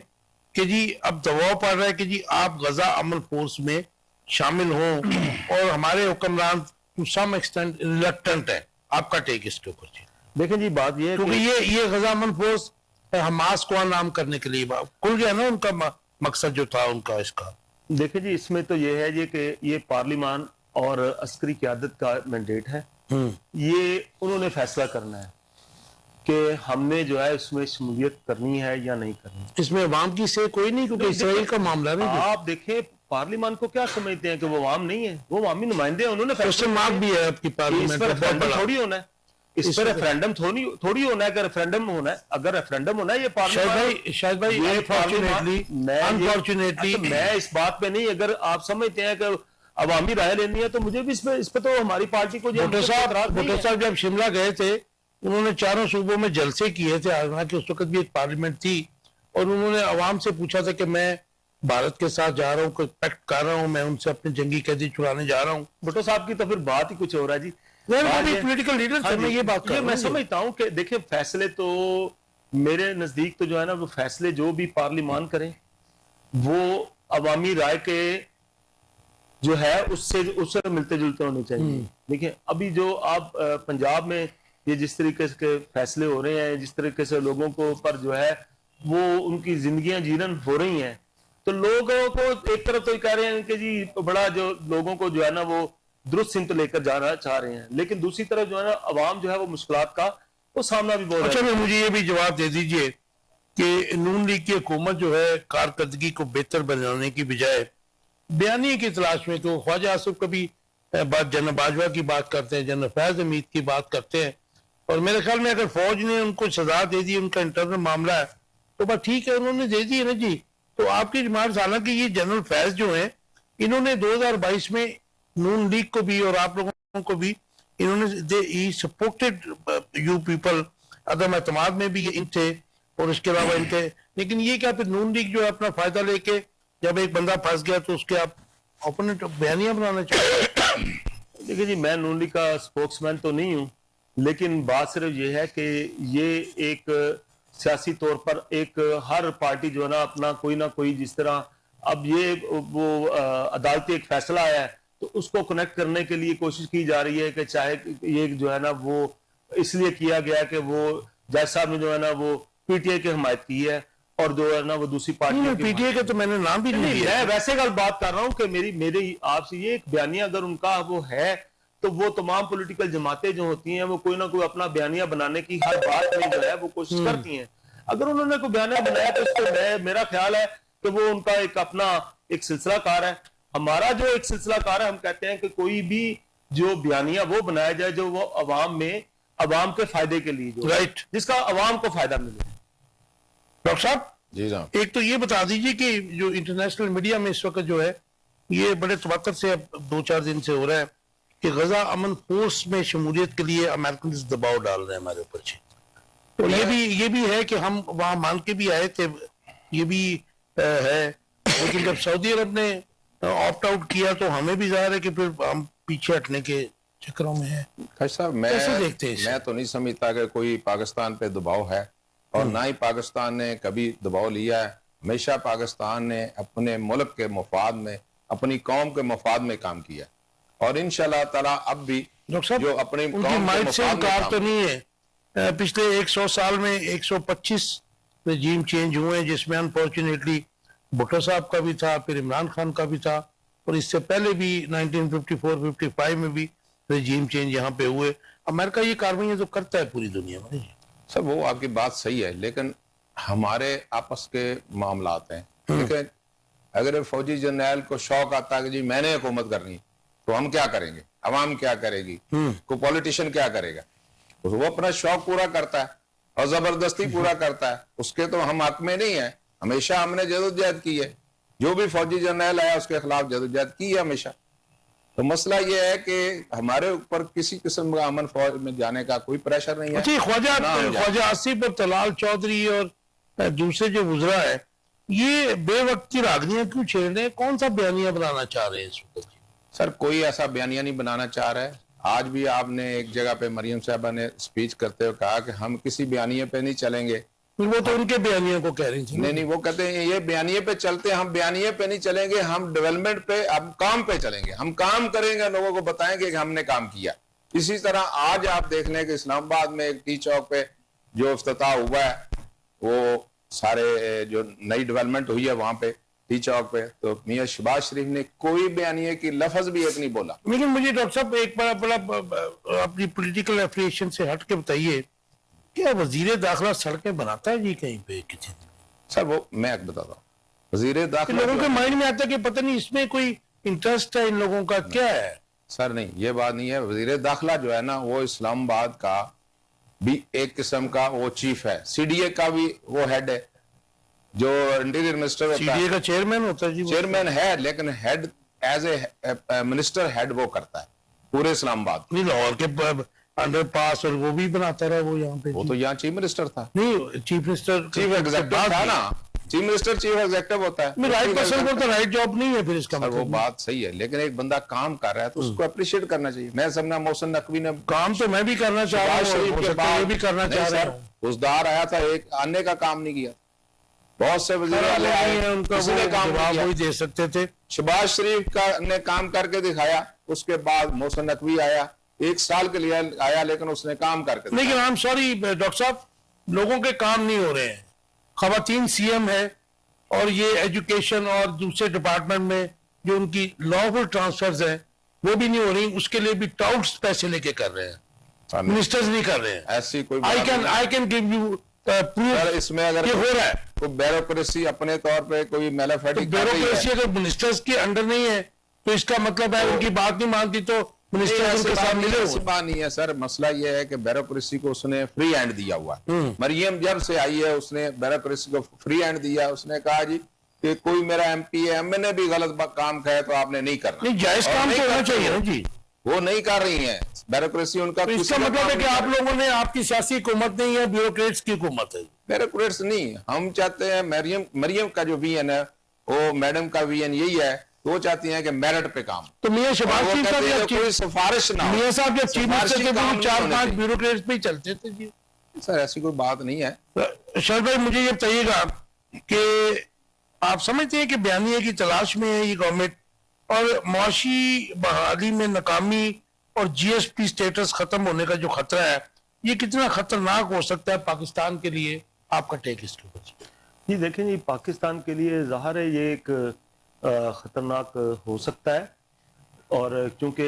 کہ جی اب دباؤ پڑ رہا ہے کہ جی آپ غزہ امن فورس میں شامل ہوں, اور ہمارے حکمران ٹو سم ایکسٹینٹ ریلکٹنٹ ہیں. آپ کا ٹیک اس کے اوپر جی؟ دیکھیں جی بات یہ ہے کیونکہ یہ غزہ امن فورس حماس کو نام کرنے کے لیے کھل گیا نا ان کا مقصد جو تھا ان کا اس کا. دیکھیں جی, اس میں تو یہ ہے کہ یہ پارلیمان اور عسکری قیادت کا مینڈیٹ ہے. یہ انہوں نے فیصلہ کرنا ہے کہ ہم نے جو ہے اس میں شمولیت کرنی ہے یا نہیں کرنی. اس میں عوام کی سے کوئی نہیں, کیونکہ اسرائیل کا معاملہ نہیں. آپ دیکھیں پارلیمان کو کیا سمجھتے ہیں کہ وہ عوام نہیں ہے, وہ عوامی نمائندے ہیں, انہوں نے کوسچن مارک بھی ہے آپ کی پارلیمنٹ اس پر ریفرینڈم تھوڑی ہونا ہے, اس پر ریفرینڈم تھوڑی ہونا ہے. کہ ریفرینڈم ہونا ہے, اگر ریفرینڈم ہونا ہے یہ پارلیمان. شاہد بھائی انفارچونیٹلی میں اس بات پہ نہیں, اگر آپ سمجھتے ہیں کہ عوامی رائے لینی ہے تو مجھے بھی اس پہ تو ہماری پارٹی کو بھٹو صاحب جب شملہ گئے تھے انہوں نے چاروں صوبوں میں جلسے کیے تھے, حالانکہ اس وقت بھی ایک پارلیمنٹ تھی, اور انہوں نے عوام سے پوچھا تھا کہ میں بھارت کے ساتھ جا رہا ہوں, کوئی پیکٹ کر رہا ہوں, میں ان سے اپنے جنگی قیدی چھڑانے جا رہا ہوں. بھٹو صاحب کی تو پھر بات ہی کچھ ہو رہا ہے جی. پولیٹیکل لیڈر میں یہ بات کر رہا ہوں. میں سمجھتا ہوں کہ دیکھیں فیصلے تو میرے نزدیک تو جو ہے نا وہ فیصلے جو بھی پارلیمان کریں وہ عوامی رائے کے جو ہے اس سے ملتے جلتے ہونے چاہیے. دیکھیں ابھی جو آپ پنجاب میں یہ جس طریقے سے فیصلے ہو رہے ہیں, جس طریقے سے لوگوں کو پر جو ہے وہ ان کی زندگیاں جیرن ہو رہی ہیں, تو لوگوں کو ایک طرف تو یہ کہہ رہے ہیں کہ جی بڑا جو لوگوں کو جو ہے نا وہ درست سمت لے کر جانا چاہ رہے ہیں, لیکن دوسری طرف جو ہے نا عوام جو ہے وہ مشکلات کا وہ سامنا بھی بہت. اچھا مجھے یہ بھی جواب دے دیجئے کہ نون لیگ کی حکومت جو ہے کارکردگی کو بہتر بنانے کی بجائے بیانیے کی تلاش میں, تو خواجہ آصف کبھی جنرل باجوہ کی بات کرتے ہیں, جنرل فیض حمید کی بات کرتے ہیں, اور میرے خیال میں اگر فوج نے ان کو سزا دے دی, ان کا انٹرنل معاملہ ہے تو بس ٹھیک ہے, انہوں نے دے دی ہے نا جی. تو آپ کی جماعت, حالانکہ یہ جنرل فیض جو ہیں انہوں نے 2022 میں نون لیگ کو بھی اور آپ لوگوں کو بھی انہوں نے سپورٹڈ یو پیپل, عدم اعتماد میں بھی ان تھے, اور اس کے علاوہ ان کے, لیکن یہ کیا پھر نون لیگ جو ہے اپنا فائدہ لے کے جب ایک بندہ پھنس گیا تو اس کے آپ اپوننٹ بیانیاں بنانا چاہتے ہیں. دیکھیں جی میں نون لیگ کا اسپوکس مین تو نہیں ہوں, لیکن بات صرف یہ ہے کہ یہ ایک سیاسی طور پر ایک ہر پارٹی جو ہے نا اپنا کوئی نہ کوئی, جس طرح اب یہ وہ عدالتی ایک فیصلہ آیا ہے تو اس کو کنیکٹ کرنے کے لیے کوشش کی جا رہی ہے کہ چاہے یہ جو ہے نا وہ اس لیے کیا گیا کہ وہ جج صاحب نے جو ہے نا وہ پی ٹی آئی کی حمایت کی ہے, اور جو ہے نا وہ دوسری پارٹی پی ٹی اے کا تو میں نے نام بھی نہیں لیا. میں ویسے کل بات کر رہا ہوں کہ میری آپ سے یہ ایک بیانیہ اگر ان کا وہ ہے تو وہ تمام پولیٹیکل جماعتیں جو ہوتی ہیں وہ کوئی نہ کوئی اپنا بیانیہ بنانے کی ہر بات میں جو ہے وہ کوشش کرتی ہیں. اگر انہوں نے کوئی بیانیہ بنایا تو اس پہ میرا خیال ہے کہ وہ ان کا ایک اپنا ایک سلسلہ کار ہے. ہمارا جو ایک سلسلہ کار ہے, ہم کہتے ہیں کہ کوئی بھی جو بیانیہ وہ بنایا جائے جو وہ عوام کے فائدے کے لیے جو جس کا عوام کو فائدہ ملے. ڈاکٹر صاحب جی جناب, ایک تو یہ بتا دیجئے کہ جو انٹرنیشنل میڈیا میں اس وقت جو ہے یہ بڑے توقع سے اب 2-4 دن سے ہو رہا ہے کہ غزہ امن فورس میں شمولیت کے لیے امریکن دباؤ ڈال رہے ہیں ہمارے اوپر. تو یہ بھی ہے کہ ہم وہاں مان کے بھی آئے تھے, یہ بھی ہے, لیکن جب سعودی عرب نے آپٹ آؤٹ کیا تو ہمیں بھی ظاہر ہے کہ پھر ہم پیچھے ہٹنے کے چکروں میں ہیں. صاحب میں تو نہیں سمجھتا کہ کوئی پاکستان پہ دباؤ ہے, اور نہ ہی پاکستان نے کبھی دباؤ لیا ہے. ہمیشہ پاکستان نے اپنے ملک کے مفاد میں, اپنی قوم کے مفاد میں کام کیا, اور انشاءاللہ تعالی اب بھی جو اپنی قوم کے مفاد میں تو نہیں ہے. پچھلے 100 سال میں 125 رجیم چینج ہوئے ہیں, جس میں انفارچونیٹلی بھٹو صاحب کا بھی تھا, پھر عمران خان کا بھی تھا, اور اس سے پہلے بھی 1954-55 میں بھی رجیم چینج یہاں پہ ہوئے. امریکہ یہ کاروائیاں تو کرتا ہے پوری دنیا میں. سر وہ آپ کی بات صحیح ہے، لیکن ہمارے آپس کے معاملات ہیں. لیکن اگر فوجی جرنیل کو شوق آتا ہے کہ جی میں نے حکومت کرنی، تو ہم کیا کریں گے، عوام کیا کرے گی، کوئی پولیٹیشین کیا کرے گا؟ وہ اپنا شوق پورا کرتا ہے اور زبردستی پورا کرتا ہے، اس کے تو ہم حق میں نہیں ہیں. ہمیشہ ہم نے جدوجہد کی ہے، جو بھی فوجی جرنیل آیا اس کے خلاف جدوجہد کی ہے ہمیشہ. تو مسئلہ یہ ہے کہ ہمارے اوپر کسی قسم کا امن فوج میں جانے کا کوئی پریشر نہیں ہے. اچھا خواجہ آصف اور طلال چودھری اور دوسرے جو وزراء ہیں یہ بے وقت کی راگنیاں کیوں چھیڑ رہے ہیں؟ کون سا بیانیہ بنانا چاہ رہے ہیں اس وقت؟ سر کوئی ایسا بیانیہ نہیں بنانا چاہ رہا ہے. آج بھی آپ نے ایک جگہ پہ مریم صاحبہ نے سپیچ کرتے ہوئے کہا کہ ہم کسی بیانیے پہ نہیں چلیں گے. وہ تو ان کے بیانیہ کو کہہ رہی تھی. نہیں وہ کہتے ہیں یہ بیانیے پہ چلتے ہیں، ہم بیانیے پہ نہیں چلیں گے، ہم ڈیولپمنٹ پہ، ہم کام پہ چلیں گے، ہم کام کریں گے، لوگوں کو بتائیں گے کہ ہم نے کام کیا. اسی طرح آج آپ دیکھ لیں کہ اسلام آباد میں ایک ٹی چوک پہ جو افتتاح ہوا ہے، وہ سارے جو نئی ڈیولپمنٹ ہوئی ہے وہاں پہ ٹی چوک پہ، تو میاں شہباز شریف نے کوئی بیانیے کی لفظ بھی ایک نہیں بولا. لیکن مجھے ڈاکٹر صاحب ایک بڑا اپنی پولیٹیکل ایفیلیشن سے ہٹ کے بتائیے، کیا وزیر داخلہ سڑکیں بناتا ہے جی کہیں پہ کسی دن؟ سر وہ میں بتاتا ہوں، وزیر داخلہ لوگوں کے مائنڈ میں آتا ہے کہ پتہ نہیں اس میں کوئی انٹرسٹ ہے ان لوگوں کا، کیا ہے؟ سر نہیں، یہ بات نہیں ہے. وزیر داخلہ جو ہے نا وہ اسلام آباد کا بھی ایک قسم کا وہ چیف ہے، سی ڈی اے کا بھی وہ ہیڈ ہے، جو انٹیریئر منسٹر ہوتا ہے. سی ڈی اے کا چیئرمین ہوتا ہے جی. چیئرمین ہے، لیکن head as a minister head وہ کرتا ہے پورے اسلام آباد. نہیں لاہور کے انڈر پاس اور وہ بھی بناتا رہا وہ یہاں پہ. وہ تو یہاں چیف منسٹر تھا. نہیں چیف منسٹر چیف ایگزیکٹو تھا نا، چیف منسٹر چیف ایگزیکٹو ہوتا ہے. رائٹ پرسن کو تو رائٹ جاب نہیں ہے پھر اس کا وہ بات صحیح ہے، لیکن ایک بندہ کام کر رہا ہے تو اس کو اپریشیٹ کرنا چاہیے. میں سمجھا محسن نقوی نے کام تو میں بھی کرنا چاہ رہا ہوں، شریف کے بعد یہ بھی کرنا چاہ رہا ہوں. حسدار آیا تھا، ایک آنے کا کام نہیں کیا. بہت سے وزیر اعلیٰ آئے ہیں، ان کا کسی نے کام نہیں کیا. وہی دے سکتے تھے. شہباز شریف نے کام کر کے دکھایا، اس کے بعد محسن نقوی آیا، 1 سال کے لیے آیا لیکن اس نے کام کر کے. لیکن I'm sorry ڈاکٹر صاحب، لوگوں کے کام نہیں ہو رہے ہیں. خواتین سی ایم ہے اور یہ ایجوکیشن اور دوسرے ڈپارٹمنٹ میں جو ان کی لافل ٹرانسفرز ہیں وہ بھی نہیں ہو رہی، اس کے لیے بھی ٹاؤٹس پیسے لے کے کر رہے ہیں، منسٹرز نہیں کر رہے ہیں. ایسی کوئی I can give you proof اس میں اگر یہ ہو رہا ہے. کوئی بیوروکریسی اپنے طور پہ کوئی میلافیڈی بیوروکریسی اگر منسٹرز کے انڈر نہیں ہے تو اس کا مطلب ہے ان کی بات نہیں مانتی تو منسٹرز ان کے ساتھ ملے ہوئے. بات نہیں ہے سر. مسئلہ یہ ہے کہ بیوروکریسی کو اس نے فری ہینڈ دیا ہوا ہے. مریم جب سے آئی ہے اس نے بیوروکریسی کو فری ہینڈ دیا. اس نے کہا جی کہ کوئی میرا ایم پی ہے، میں نے بھی غلط کام کہا تو آپ نے نہیں کرنا. نہیں جائز کام تو ہونا چاہیے نا جی. وہ نہیں کر رہی ہیں بیوروکریسی ان کا. اس کا مطلب ہے کہ آپ لوگوں نے، آپ کی سیاسی حکومت نہیں ہے، بیوروکریٹس کی حکومت ہے. بیوروکریٹس نہیں، ہم چاہتے ہیں مریم کا جو وی این ہے وہ میڈم کا وی این یہی ہے، وہ چاہتی ہیں کہ میرٹ پہ کام. تو میاں شہباز شریف صاحب کوئی سفارش نہ ہو. میاں صاحب جب چیف منسٹر تھے تو 4-5 بیوروکریٹس پہ ہی چلتے تھے جی. سر ایسی کوئی بات نہیں ہے. شرد بھائی مجھے یہ بتائیے گا کہ آپ سمجھتے ہیں کہ بیانیے کی تلاش میں ہے یہ گورنمنٹ، اور معاشی بحالی میں ناکامی اور جی ایس پی سٹیٹس ختم ہونے کا جو خطرہ ہے یہ کتنا خطرناک ہو سکتا ہے پاکستان کے لیے؟ آپ کا ٹیک اس کے اوپر. جی دیکھیں جی، پاکستان کے لیے ظاہر ہے یہ ایک خطرناک ہو سکتا ہے، اور کیونکہ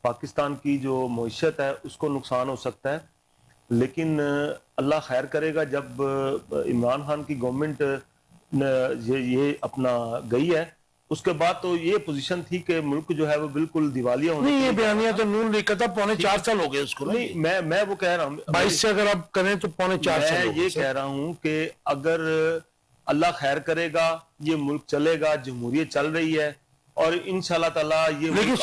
پاکستان کی جو معیشت ہے اس کو نقصان ہو سکتا ہے. لیکن اللہ خیر کرے گا، جب عمران خان کی گورنمنٹ یہ اپنا گئی ہے اس کے بعد تو یہ پوزیشن تھی کہ ملک جو ہے وہ بالکل دیوالیہ ہونے. نہیں یہ بیانیہ تو نون لیگ کا تھا، 4.25 سال ہو گئے اس کو. نہیں میں وہ کہہ رہا ہوں 22 سے اگر آپ کریں تو 4.25 سال. میں یہ کہہ رہا ہوں کہ اگر اللہ خیر کرے گا یہ ملک چلے گا، جمہوریت چل رہی ہے اور انشاءاللہ تعالی یہ لیکن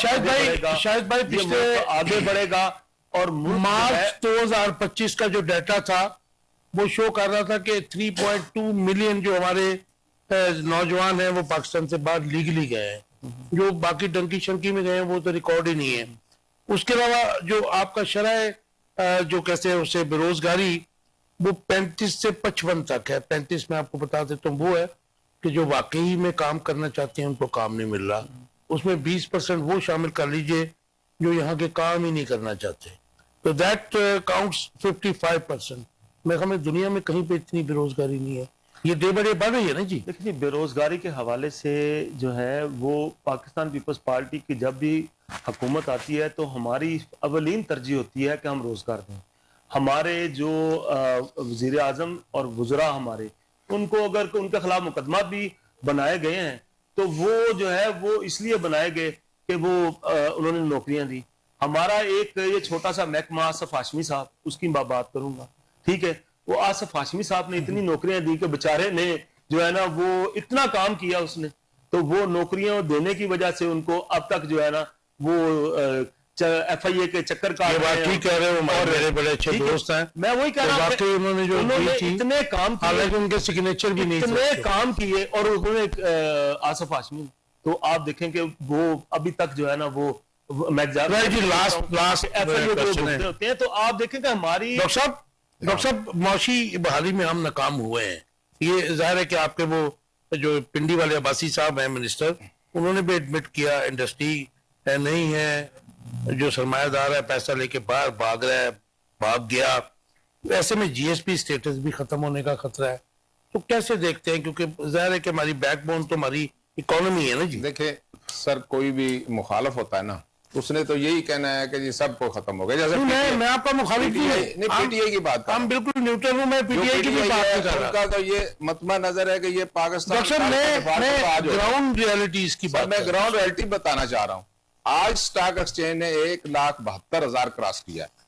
شاید بھائی پچھلے آگے بڑھے گا. اور مارچ 2025 کا جو ڈیٹا تھا وہ شو کر رہا تھا کہ 3.2 ملین جو ہمارے نوجوان ہیں وہ پاکستان سے باہر لیگلی گئے ہیں. جو باقی ڈنکی شنکی میں گئے ہیں وہ تو ریکارڈ ہی نہیں ہے. اس کے علاوہ جو آپ کا شرح جو کیسے اسے بے روزگاری وہ 35 سے 55 تک ہے. 35 میں آپ کو بتا دیتا ہوں وہ ہے کہ جو واقعی میں کام کرنا چاہتے ہیں ان کو کام نہیں مل رہا. اس میں 20% وہ شامل کر لیجئے جو یہاں کے کام ہی نہیں کرنا چاہتے، تو دیٹ کاؤنٹس 55%. میں خیال دنیا میں کہیں پہ اتنی بے روزگاری نہیں ہے. یہ ڈے بائی ڈے بڑھ رہی ہے نا جی. دیکھیے بے روزگاری کے حوالے سے جو ہے وہ پاکستان پیپلز پارٹی کی جب بھی حکومت آتی ہے تو ہماری اولین ترجیح ہوتی ہے کہ ہم روزگار دیں. ہمارے جو وزیر اعظم اور وزراء ہمارے، ان کو اگر ان کے خلاف مقدمات بھی بنائے گئے ہیں تو وہ جو ہے وہ اس لیے بنائے گئے کہ وہ انہوں نے نوکریاں دی. ہمارا ایک یہ چھوٹا سا محکمہ آصف ہاشمی صاحب، اس کی میں بات کروں گا، ٹھیک ہے، وہ آصف ہاشمی صاحب نے اتنی نوکریاں دی کہ بیچارے نے جو ہے نا وہ اتنا کام کیا اس نے، تو وہ نوکریاں دینے کی وجہ سے ان کو اب تک جو ہے نا وہ ایف آئی اے کے چکر کا یہ بات ٹھیک کہہ رہے ہو، میرے بڑے اچھے دوست ہیں. میں وہی کہہ رہا ہوں واقعی انہوں نے جو اتنے کام کیے، حالانکہ ان کے سگنیچر بھی نہیں اتنے تھے. کام کیے، اور انہوں نے آصف ہاشمی، تو آپ دیکھیں کہ وہ ابھی تک جو ہے نا وہ لاسٹ ہوتے ہیں. تو آپ دیکھیں کہ ہماری ڈاکٹر صاحب معاشی بحالی میں ہم ناکام ہوئے ہیں. یہ ظاہر ہے کہ آپ کے وہ جو پنڈی والے عباسی صاحب ہیں منسٹر، انہوں نے بھی ایڈمٹ کیا انڈسٹری نہیں ہے، جو سرمایہ دار ہے پیسہ لے کے باہر بھاگ رہا ہے، بھاگ گیا. ایسے میں جی ایس پی اسٹیٹس بھی ختم ہونے کا خطرہ ہے. تو کیسے دیکھتے ہیں، کیونکہ ظاہر ہے کہ ہماری بیک بون تو ہماری اکانومی ہے نا جی. دیکھیں سر، کوئی بھی مخالف ہوتا ہے نا، اس نے تو یہی کہنا ہے کہ جی سب کو ختم ہو گیا. جیسے میں آپ کا مخالف نہیں، پی ٹی آئی کی بات ہم بالکل نیوٹرل ہوں. میں پی ٹی آئی کی بھی بات نہیں کر رہا. ان کا تو یہ مطمع نظر ہے کہ یہ پاکستان ڈاکٹر صاحب میں گراؤنڈ ریالٹیز کی بات، میں گراؤنڈ ریالٹی بتانا چاہ رہا ہوں. آج سٹاک ایکسچینج نے 1,72,000 کراس کیا ہے.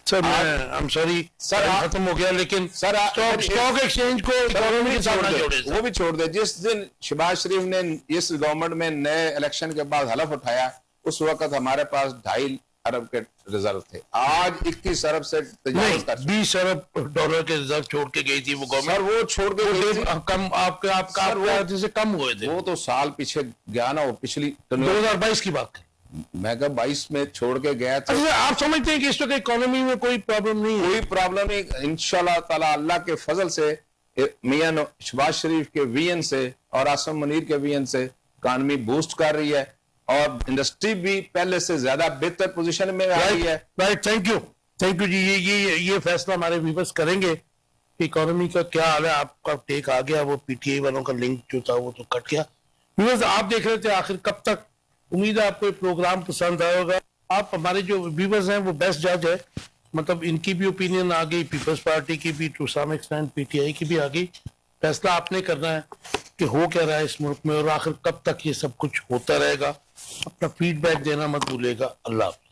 سر میں سوری سر ختم ہو گیا، لیکن سر اسٹاک ایکسچینج کو اکانومی کے ساتھ نہ جوڑے. وہ بھی چھوڑ دے. جس دن شہباز شریف نے اس گورنمنٹ میں نئے الیکشن کے بعد حلف اٹھایا، اس وقت ہمارے پاس 2.5 ارب کے ریزرو تھے. آج 21 ارب سے تجاوز کر 20 ارب ڈالر کے ریزرو چھوڑ کے گئی تھی وہ گورنمنٹ. سر وہ چھوڑ کے گئی تھی. کم آپ کا سے کم ہوئے تھے. وہ تو سال پیچھے گیا نا، وہ پچھلی 2022 کی بات. میں کہا 22 میں چھوڑ کے گیا تھا. آپ سمجھتے ہیں کہ اس وقت اکانومی میں کوئی پرابلم نہیں ہے؟ کوئی پرابلم نہیں. انشاءاللہ تعالی اللہ کے فضل سے، میاں شہباز شریف کے وی این سے اور آصم منیر کے وی این سے اکانومی بوسٹ کر رہی ہے، اور انڈسٹری بھی پہلے سے زیادہ بہتر پوزیشن میں آ رہی ہے. رائٹ، تھینک یو جی. یہ فیصلہ ہمارے ویورز کریں گے کہ اکانومی کا کیا حال ہے. آپ کا ٹیک آ گیا، وہ پی ٹی آئی والوں کا لنک جو تھا وہ تو کٹ گیا. ویورز آپ دیکھ رہے تھے آخر کب تک. امید ہے آپ کو یہ پروگرام پسند آئے ہوگا. آپ ہمارے جو ویورز ہیں وہ بیسٹ جج ہے، مطلب ان کی بھی اوپینین آ گئی، پیپلز پارٹی کی بھی، to some extent P T I کی بھی آ گئی. فیصلہ آپ نے کرنا ہے کہ ہو کیا رہا ہے اس ملک میں، اور آخر کب تک یہ سب کچھ ہوتا رہے گا. اپنا فیڈ بیک دینا مت بھولے گا. اللہ حافظ.